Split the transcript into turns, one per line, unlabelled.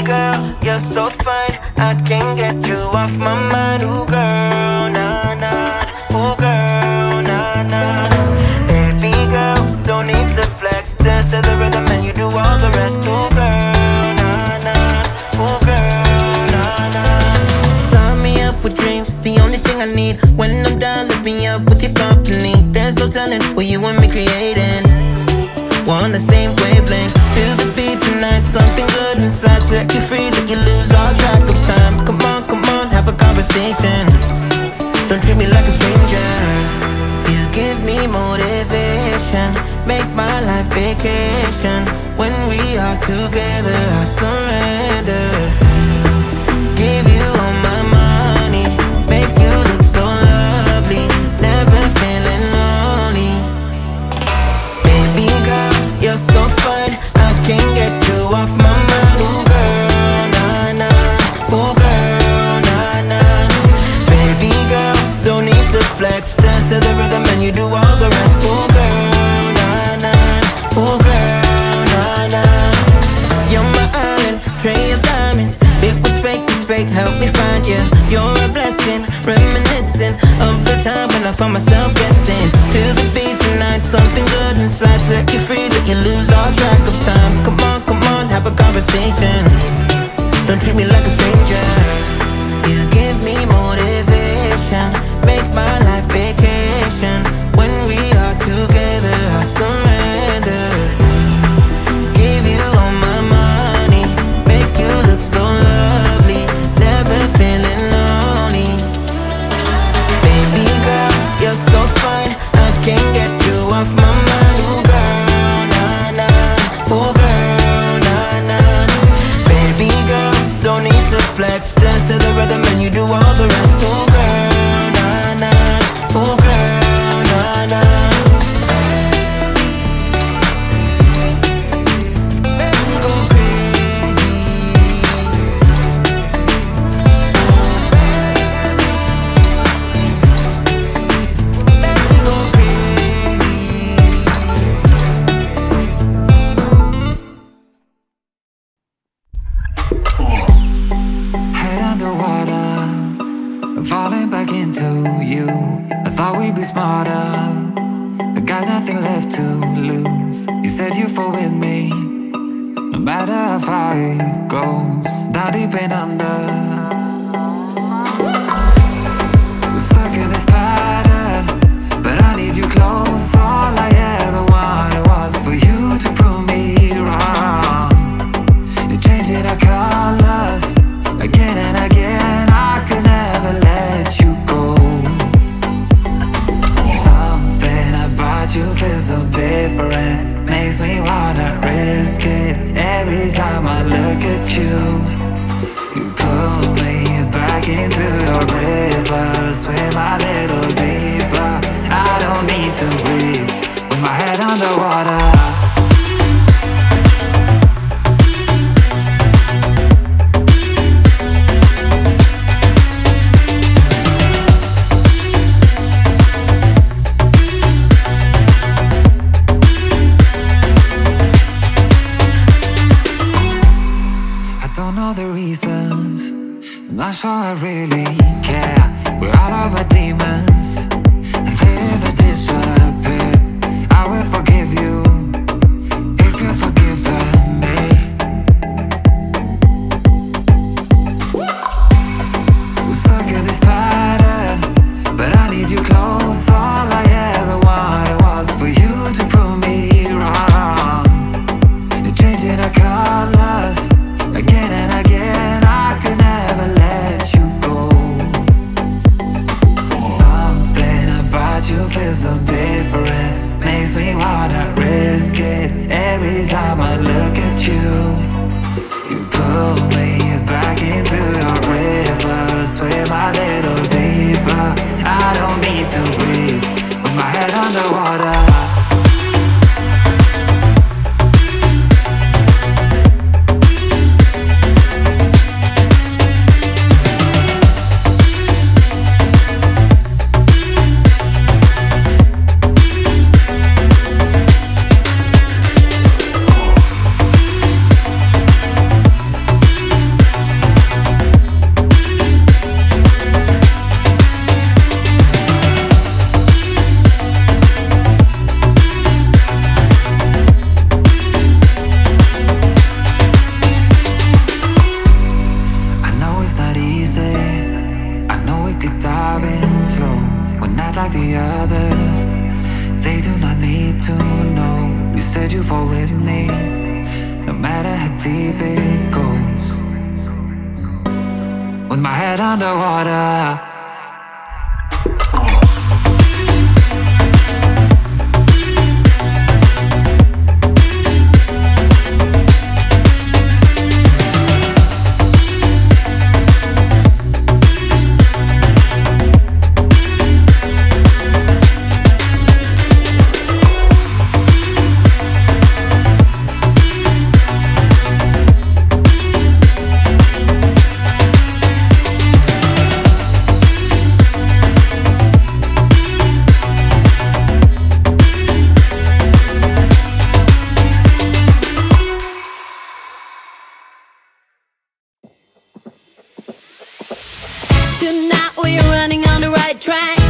girl, you're so fine, I can't get you off my mind. Ooh girl, nah nah. Ooh girl, nah nah. Baby girl, don't need to flex. Dance to the rhythm and you do all the rest. Ooh girl, nah nah. Ooh girl, nah nah. Fly me up with dreams, the only thing I need. When I'm down, lift me up with your company. There's no telling what you and me creating. We're on the same wavelength. Feel the beat tonight, something good inside. Set you free, let you lose all track of time. Come on, have a conversation. Don't treat me like a stranger. You give me motivation, make my life vacation. When we are together, I surrender. Give you all my money, make you look so lovely, never feeling lonely. Baby girl, you're so fine, I can't get you off my mind. Ooh girl, nah nah. Ooh girl, nah nah. Baby girl, don't need to flex. Dance to the rhythm and you do all the rest. Ooh girl, nah nah. Ooh girl, nah nah. You're my island, tray of diamonds. It was fake, it's fake, help me find you. You're a blessing, reminiscing of the time when I found myself guessing. Feel the beat tonight, something good inside. Set you free, let you lose all track of time. Come on, have a conversation. Don't treat me like a stranger. You give me motivation, make my life vacation. When we are together, I surrender. Give you all my money, make you look so lovely, never feeling lonely. Baby girl, you're so fine, I can't get you off my mind. Ooh girl, nah nah. Ooh girl, nah nah. Baby girl, don't need to flex. Dance to the rhythm and you do all the rest. Ooh girl, nah nah. Ooh girl, nah nah. Make me go crazy. Make me go crazy.
Head underwater, I'm falling back into you. I thought we'd be smarter, I got nothing left to lose. You said you fall with me, no matter how far it goes. Down deep and under, we're stuck in this pattern, but I need you close. All I ever wanted was for you to prove me wrong. You're changing our colors again and again. I could never let you go. Something about you feels so different, makes me wanna risk it. Every time I look at you, you pull me back into your river. Swim a little deeper, I don't need to breathe with my head underwater. I'm not sure I really care. We're all of our demons, and they never disappear. I will forgive you if you've forgiven me. We're stuck in this pattern, but I need you close. All I ever wanted was for you to prove me wrong. You're changing our colors again and again. I could never let you go. Something with my head underwater.
Tonight we're running on the right track.